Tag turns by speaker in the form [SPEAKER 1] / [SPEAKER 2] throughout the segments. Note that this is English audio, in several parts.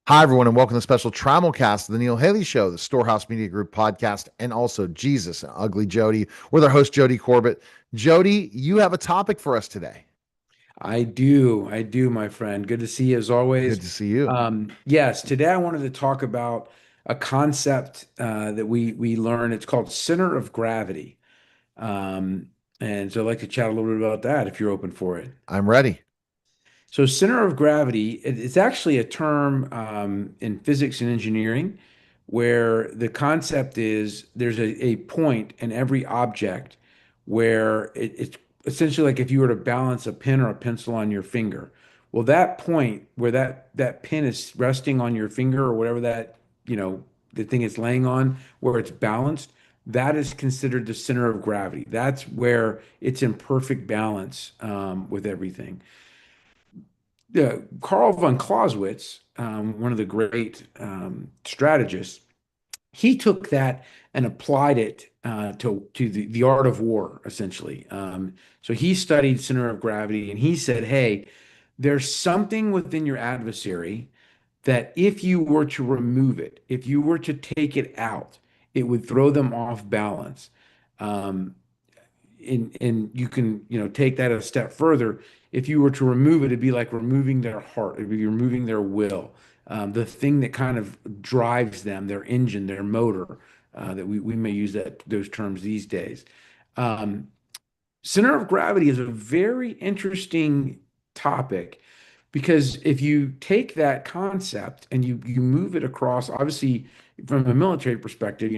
[SPEAKER 1] Hi, everyone, and welcome to the special Tramelcast of the Neil Haley Show, the Storehouse Media Group podcast, and also Jesus and Ugly Jody. We're their host, Jody Corbett. Jody, you have a topic for us today.
[SPEAKER 2] I do, my friend. Good to see you as
[SPEAKER 1] Good
[SPEAKER 2] always.
[SPEAKER 1] to see you.
[SPEAKER 2] Yes, today I wanted to talk about a concept that we learn. It's called center of gravity. Um, and so I'd like to chat a little bit about that if you're open for it.
[SPEAKER 1] I'm ready.
[SPEAKER 2] So center of gravity, it's actually a term in physics and engineering where the concept is there's a point in every object where it's essentially like if you were to balance a pen or a pencil on your finger. Well, that point where that pen is resting on your finger or whatever the thing is laying on, where it's balanced, that is considered the center of gravity. That's where it's in perfect balance with everything. Carl von Clausewitz, one of the great strategists, he took that and applied it to the art of war, essentially. So he studied center of gravity, and he said, "Hey, there's something within your adversary that if you were to remove it, if you were to take it out, it would throw them off balance." Um, and you can take that a step further. If you were to remove it, it'd be like removing their heart, it'd be removing their will, the thing that kind of drives them, their engine, their motor, that we may use those terms these days. um, Center of gravity is a very interesting topic because if you take that concept and you move it across, obviously from a military perspective,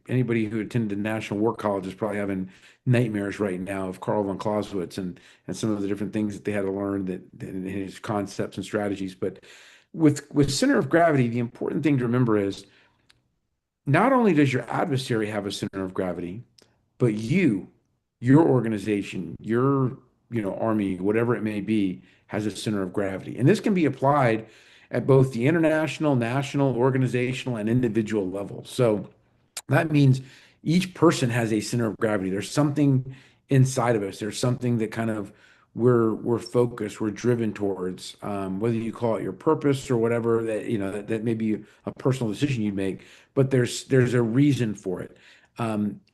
[SPEAKER 2] anybody who attended the National War College is probably having nightmares right now of Carl von Clausewitz and some of the different things that they had to learn that in his concepts and strategies. But with center of gravity, the important thing to remember is not only does your adversary have a center of gravity, but your organization, your army, whatever it may be, has a center of gravity. And this can be applied at both the international, national, organizational, and individual level. So that means each person has a center of gravity. There's something inside of us. There's something that kind of we're focused, we're driven towards, whether you call it your purpose or whatever that may be a personal decision you make, but there's a reason for it.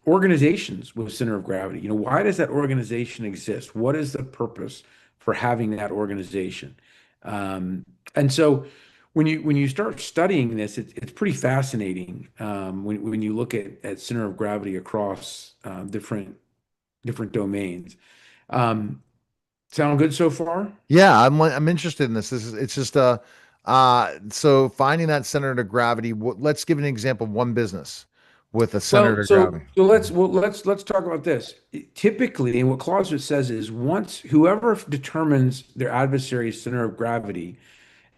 [SPEAKER 2] Organizations with center of gravity, why does that organization exist? What is the purpose for having that organization? And so when you start studying this, it's pretty fascinating when you look at center of gravity across different domains. Um, Sound good so far?
[SPEAKER 1] Yeah, I'm interested in this. It's just so finding that center of gravity. Let's give an example of one business with a center
[SPEAKER 2] Well,
[SPEAKER 1] of gravity.
[SPEAKER 2] let's talk about this. Typically, and what Clausewitz says is once whoever determines their adversary's center of gravity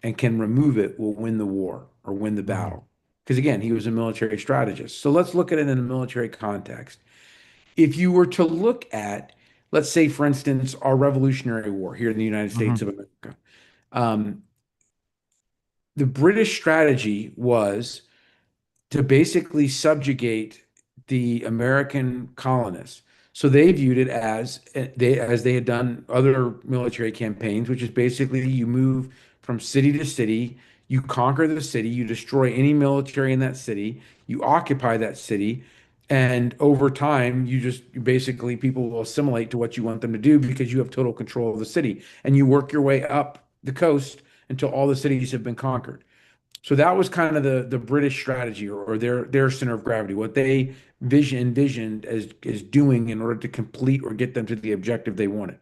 [SPEAKER 2] and can remove it will win the war or win the
[SPEAKER 1] Mhm.
[SPEAKER 2] battle. Because again, he was a military strategist. So let's look at it in a military context. If you were to look at, let's say, for instance, our Revolutionary War here in the United States
[SPEAKER 1] Mhm.
[SPEAKER 2] of America, um, the British strategy was to basically subjugate the American colonists. So they viewed it as they had done other military campaigns, which is basically you move from city to city, you conquer the city, you destroy any military in that city, you occupy that city, and over time you just basically people will assimilate to what you want them to do because you have total control of the city, and you work your way up the coast until all the cities have been conquered. So that was kind of the British strategy or their center of gravity, what they envisioned as doing in order to complete or get them to the objective they wanted.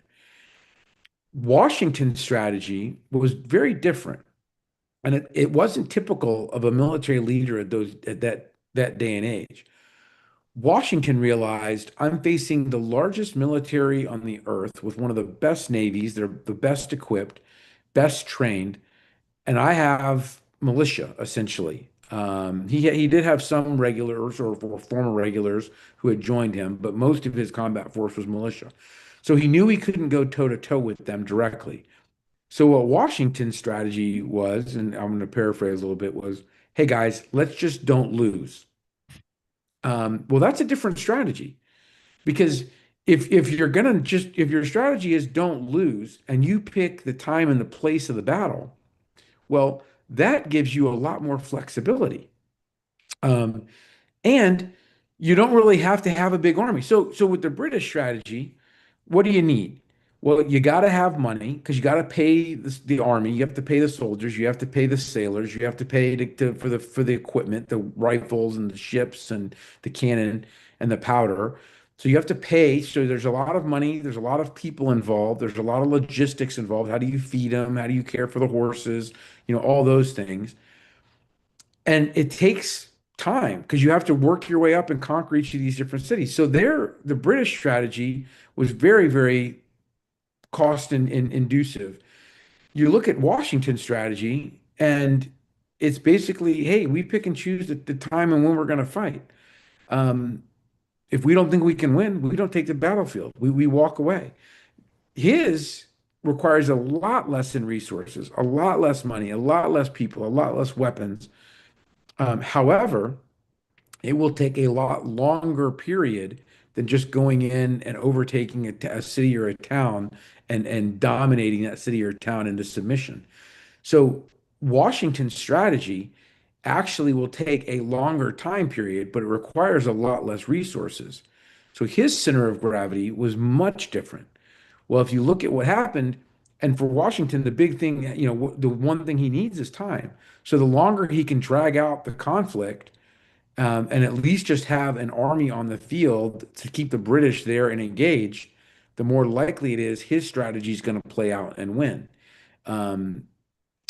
[SPEAKER 2] Washington's strategy was very different, and it wasn't typical of a military leader at that day and age. Washington realized I'm facing the largest military on the earth with one of the best navies. They're the best equipped, best trained, and I have militia essentially. He did have some regulars or former regulars who had joined him, but most of his combat force was militia. So he knew he couldn't go toe to toe with them directly. So what Washington's strategy was, and I'm going to paraphrase a little bit, was, "Hey guys, let's just don't lose." Well, that's a different strategy because if you're gonna just if your strategy is don't lose and you pick the time and the place of the battle, well, that gives you a lot more flexibility. Um, and you don't really have to have a big army. So with the British strategy, what do you need? Well, you got to have money because you got to pay the army. You have to pay the soldiers. You have to pay the sailors. You have to pay for the equipment, the rifles and the ships and the cannon and the powder. So you have to pay. So there's a lot of money. There's a lot of people involved. There's a lot of logistics involved. How do you feed them? How do you care for the horses? All those things. And it takes time because you have to work your way up and conquer each of these different cities. So the British strategy was very, very cost and inducive. You look at Washington's strategy, and it's basically, hey, we pick and choose the time and when we're going to fight. Um, if we don't think we can win, we don't take the battlefield. We walk away. His requires a lot less in resources, a lot less money, a lot less people, a lot less weapons. However, it will take a lot longer period than just going in and overtaking a city or a town and dominating that city or town into submission. So Washington's strategy actually will take a longer time period, but it requires a lot less resources. So his center of gravity was much different. Well, if you look at what happened, and for Washington, the big thing, the one thing he needs is time. So the longer he can drag out the conflict, and at least just have an army on the field to keep the British there and engaged, the more likely it is his strategy is going to play out and win. Um,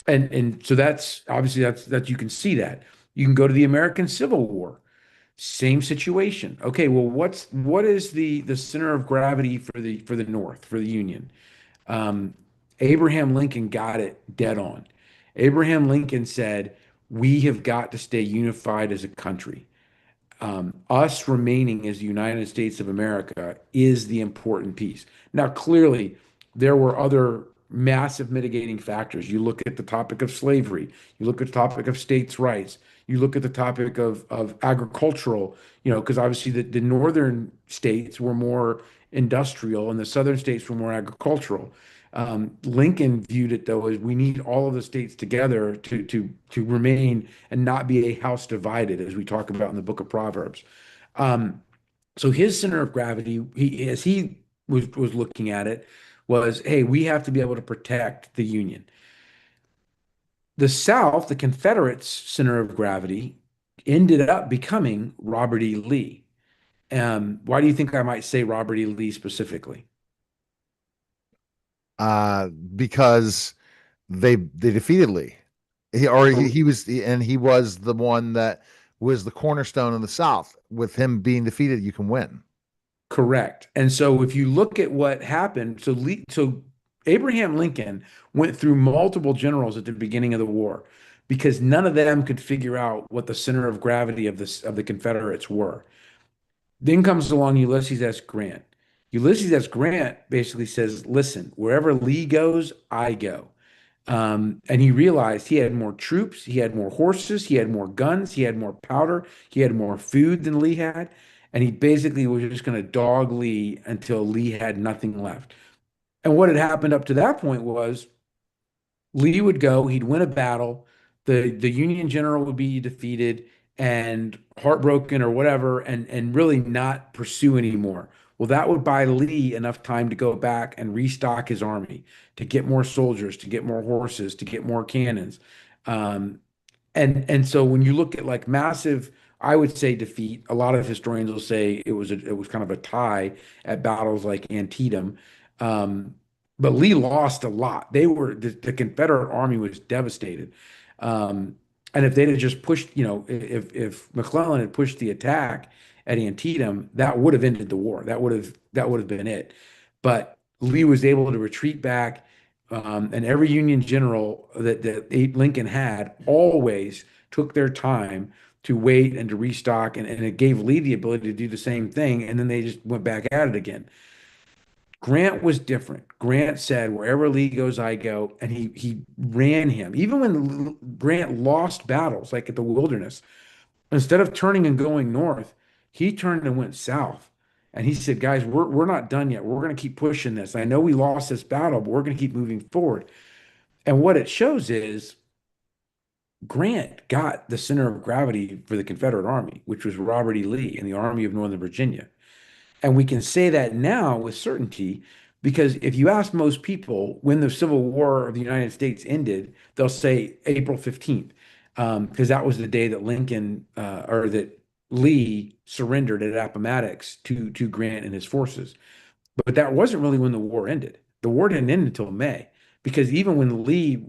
[SPEAKER 2] and so that's obviously that you can see that. You can go to the American Civil War, same situation. Okay, well, what is the center of gravity for the North, for the Union? Um, Abraham Lincoln got it dead on. Abraham Lincoln said, "We have got to stay unified as a country. Us remaining as the United States of America is the important piece." Now, clearly, there were other massive mitigating factors. You look at the topic of slavery, you look at the topic of states' rights, you look at the topic of agricultural, because obviously the northern states were more industrial and the southern states were more agricultural. Lincoln viewed it though as we need all of the states together to remain and not be a house divided, as we talk about in the book of Proverbs. Um, so his center of gravity, as he was looking at it, was, hey, we have to be able to protect the Union. The South, the Confederates' center of gravity, ended up becoming Robert E. Lee. Why do you think I might say Robert E. Lee specifically?
[SPEAKER 1] Because they defeated Lee. He was the one that was the cornerstone in the South. With him being defeated, you can win.
[SPEAKER 2] Correct. And so if you look at what happened, so Abraham Lincoln went through multiple generals at the beginning of the war because none of them could figure out what the center of gravity of the Confederates were. Then comes along Ulysses S. Grant. Ulysses S. Grant basically says, listen, wherever Lee goes, I go. And he realized he had more troops, he had more horses, he had more guns, he had more powder, he had more food than Lee had. And he basically was just going to dog Lee until Lee had nothing left. And what had happened up to that point was Lee would go, he'd win a battle, the Union general would be defeated and heartbroken or whatever, and really not pursue anymore. Well, that would buy Lee enough time to go back and restock his army, to get more soldiers, to get more horses, to get more cannons. Um, and so when you look at like massive, I would say defeat, a lot of historians will say it was kind of a tie at battles like Antietam. Um, but Lee lost a lot. The Confederate army was devastated. Um, and if they'd have just pushed, if McClellan had pushed the attack at Antietam, that would have ended the war. That would have been it. But Lee was able to retreat back, and every Union general that Lincoln had always took their time to wait and to restock, and it gave Lee the ability to do the same thing, and then they just went back at it again. Grant was different. Grant said, "Wherever Lee goes, I go," and he ran him. Even when Grant lost battles, like at the Wilderness, instead of turning and going north, he turned and went south. And he said, "Guys, we're not done yet. We're going to keep pushing this. I know we lost this battle, but we're going to keep moving forward." And what it shows is Grant got the center of gravity for the Confederate Army, which was Robert E. Lee and the Army of Northern Virginia. And we can say that now with certainty because if you ask most people when the Civil War of the United States ended, they'll say April 15th, because that was the day that Lincoln or that Lee surrendered at Appomattox to Grant and his forces. But that wasn't really when the war ended. The war didn't end until May, because even when Lee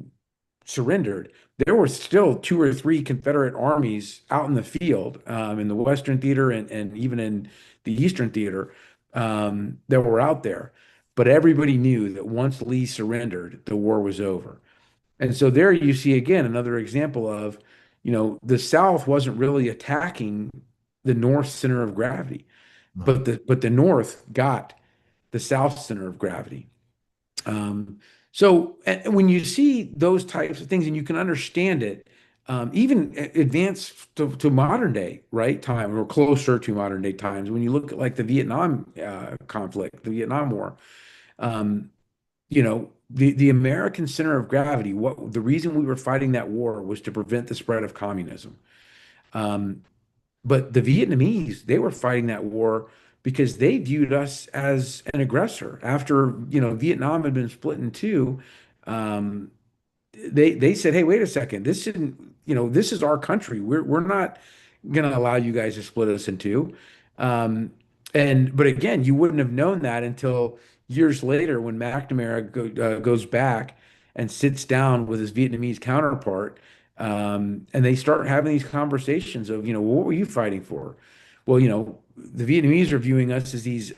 [SPEAKER 2] surrendered, there were still two or three Confederate armies out in the field, in the Western Theater and even in the Eastern Theater, that were out there. But everybody knew that once Lee surrendered, the war was over. And so there you see again another example of, the South wasn't really attacking the North center of gravity,
[SPEAKER 1] No.
[SPEAKER 2] but the North got the South center of gravity. So when you see those types of things and you can understand it, even advance to modern day, right, time or closer to modern day times, when you look at like the Vietnam conflict, the Vietnam War, um, the American center of gravity, what the reason we were fighting that war was to prevent the spread of communism. Um, but the Vietnamese, they were fighting that war because they viewed us as an aggressor. After, Vietnam had been split in two, um, they said, "Hey, wait a second. This shouldn't, this is our country. We're not going to allow you guys to split us in two." Um, but again, you wouldn't have known that until years later when McNamara goes back and sits down with his Vietnamese counterpart, and they start having these conversations of, what were you fighting for? Well, the Vietnamese are viewing us as these,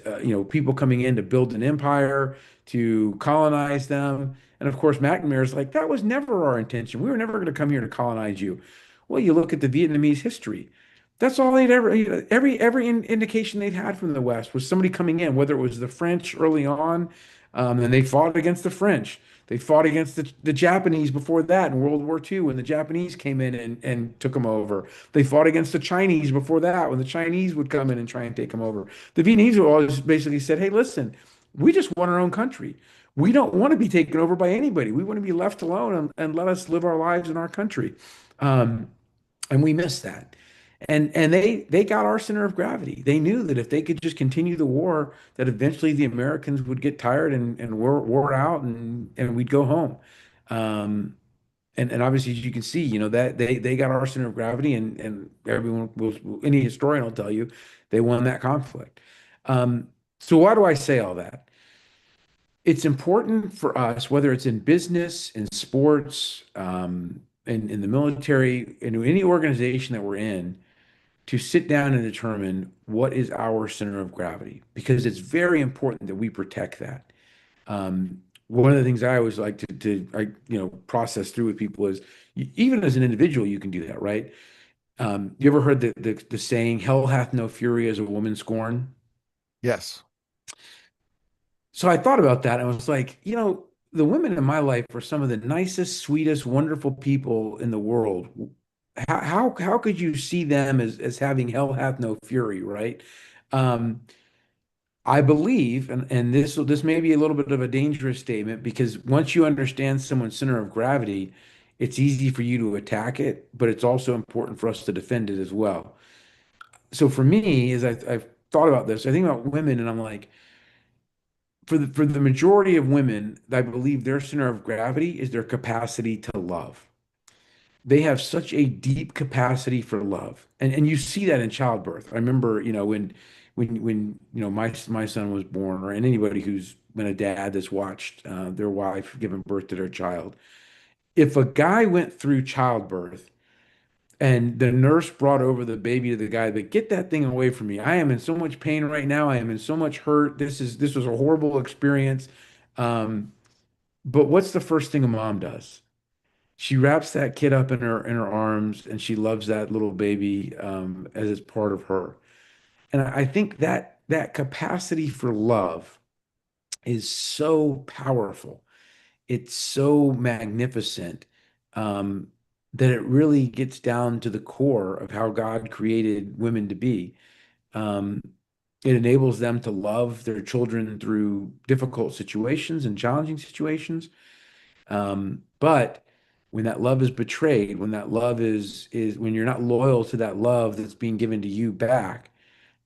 [SPEAKER 2] people coming in to build an empire, to colonize them. And of course, McNamara's like, that was never our intention. We were never going to come here to colonize you. Well, you look at the Vietnamese history. That's all they'd ever, indication they'd had from the West was somebody coming in, whether it was the French early on, and they fought against the French. They fought against the Japanese before that in World War II when the Japanese came in and took them over. They fought against the Chinese before that when the Chinese would come in and try and take them over. The Vietnamese always basically said, hey, listen, we just want our own country. We don't want to be taken over by anybody. We want to be left alone and let us live our lives in our country. Um, and we missed that. And they got our center of gravity. They knew that if they could just continue the war, that eventually the Americans would get tired and wore out and we'd go home. Um, and obviously, as you can see, that they got our center of gravity, and everyone will, any historian will tell you, they won that conflict. Um, so why do I say all that? It's important for us, whether it's in business, in sports, in the military, in any organization that we're in, to sit down and determine what is our center of gravity, because it's very important that we protect that. One of the things I always like process through with people is even as an individual, you can do that, right? You ever heard the saying, "Hell hath no fury as a woman scorn"?
[SPEAKER 1] Yes.
[SPEAKER 2] So I thought about that and I was like, the women in my life are some of the nicest, sweetest, wonderful people in the world. How could you see them as having hell hath no fury, right? Um, I believe, and this may be a little bit of a dangerous statement because once you understand someone's center of gravity, it's easy for you to attack it, but it's also important for us to defend it as well. So for me, as I've thought about this, I think about women and I'm like, for the majority of women, I believe their center of gravity is their capacity to love. They have such a deep capacity for love, and you see that in childbirth. I remember, when my son was born, or anybody who's been a dad that's watched their wife giving birth to their child. If a guy went through childbirth and the nurse brought over the baby to the guy, but get that thing away from me. I am in so much pain right now. I am in so much hurt. This was a horrible experience. Um, but what's the first thing a mom does? She wraps that kid up in her arms and she loves that little baby, as it's part of her. And I think that capacity for love is so powerful. It's so magnificent, um, that it really gets down to the core of how God created women to be. Um, it enables them to love their children through difficult situations and challenging situations. But when that love is betrayed, when that love is when you're not loyal to that love that's being given to you back,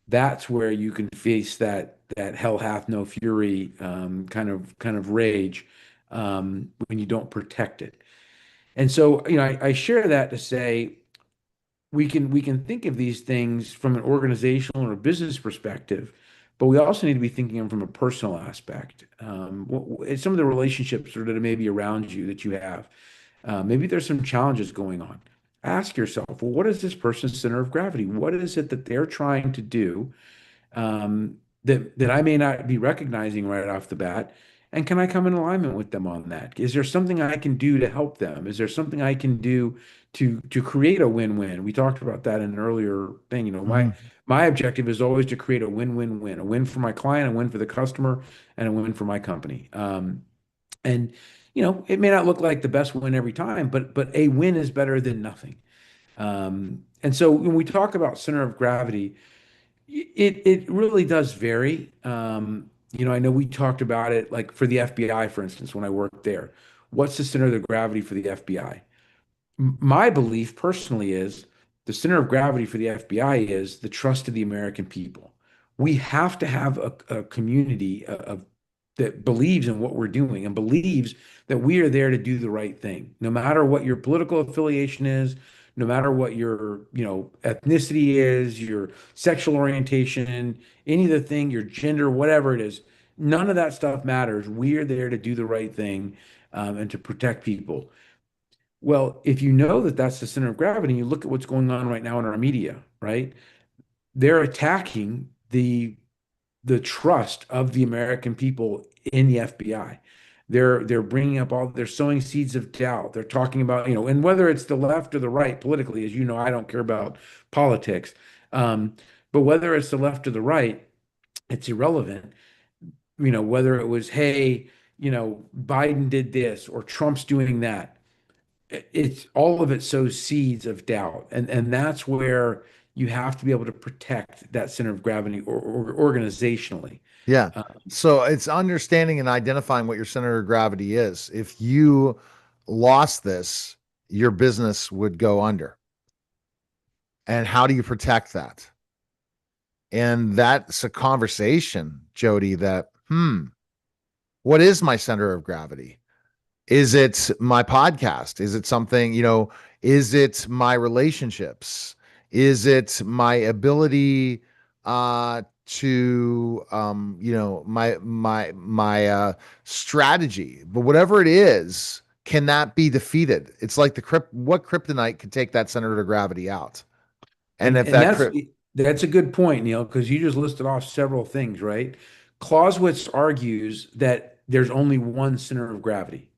[SPEAKER 2] that's where you can face that hell hath no fury kind of rage when you don't protect it. And so, I share that to say we can think of these things from an organizational or business perspective, but we also need to be thinking of them from a personal aspect. Some of the relationships that are maybe around you that you have, maybe there's some challenges going on. Ask yourself, well, what is this person's center of gravity? What is it that they're trying to do that I may not be recognizing right off the bat? And can I come in alignment with them on that? Is there something I can do to help them? Is there something I can do to create a win-win? We talked about that in an earlier thing.
[SPEAKER 1] Mhm.
[SPEAKER 2] My objective is always to create a win-win-win, a win for my client, a win for the customer, and a win for my company. And it may not look like the best win every time, but a win is better than nothing. And so when we talk about center of gravity, it really does vary. I know we talked about it like for the FBI, for instance, when I worked there. What's the center of the gravity for the FBI? My belief personally is the center of gravity for the FBI is the trust of the American people. We have to have a community that believes in what we're doing and believes that we are there to do the right thing, no matter what your political affiliation is, no matter what your, ethnicity is, your sexual orientation, any of the thing, your gender, whatever it is, none of that stuff matters. We are there to do the right thing, and to protect people. Well, if you know that that's the center of gravity, you look at what's going on right now in our media, right? They're attacking the trust of the American people in the FBI. They're bringing up they're sowing seeds of doubt. They're talking about, and whether it's the left or the right politically, as you know, I don't care about politics. Um, but whether it's the left or the right, it's irrelevant. Whether it was, hey, Biden did this or Trump's doing that, it's all of it sows seeds of doubt, and that's where you have to be able to protect that center of gravity or organizationally.
[SPEAKER 1] Yeah.
[SPEAKER 2] Uh,
[SPEAKER 1] So it's understanding and identifying what your center of gravity is. If you lost this, your business would go under. And how do you protect that? And that's a conversation, Jody, that, what is my center of gravity? Is it my podcast? Is it something, is it my relationships? Is it my ability to my strategy? But whatever it is, can that be defeated? It's like what kryptonite could take that center of gravity out? And
[SPEAKER 2] and
[SPEAKER 1] if
[SPEAKER 2] and
[SPEAKER 1] that
[SPEAKER 2] that's a good point, Neil, because you just listed off several things, right? Clausewitz argues that there's only one center of gravity.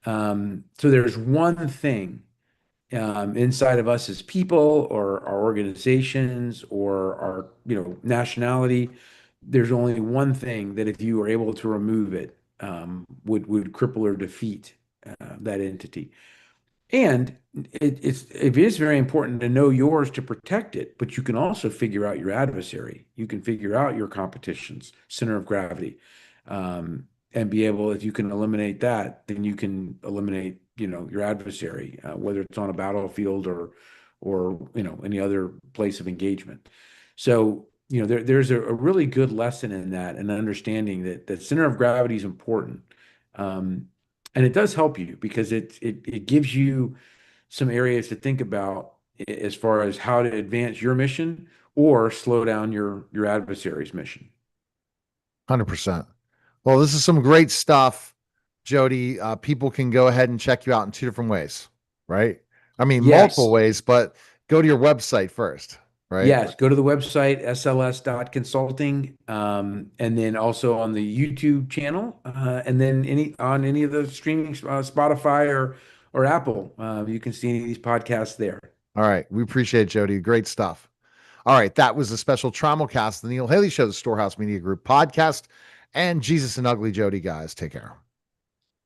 [SPEAKER 2] So there's one thing inside of us as people or our organizations or our nationality. There's only one thing that if you are able to remove it, would cripple or defeat that entity. And it is very important to know yours to protect it, but you can also figure out your adversary. You can figure out your competition's center of gravity, and be able, if you can eliminate that, then you can eliminate, your adversary, whether it's on a battlefield or any other place of engagement. So, there's a really good lesson in that and understanding that center of gravity is important. Um, and it does help you because it gives you some areas to think about as far as how to advance your mission or slow down your adversary's mission.
[SPEAKER 1] 100%. Well, this is some great stuff, Jody. People can go ahead and check you out in two different ways, right? I mean, multiple
[SPEAKER 2] Yes.
[SPEAKER 1] ways, but go to your website first, right?
[SPEAKER 2] Yes, go to the website sls.consulting, and then also on the YouTube channel, and then any of the streaming, Spotify or Apple, you can see any of these podcasts there.
[SPEAKER 1] All right. We appreciate it, Jody. Great stuff. All right. That was a special Tramelcast, the Neil Haley Show, the Storehouse Media Group podcast, and Jesus and Ugly Jody, guys. Take care.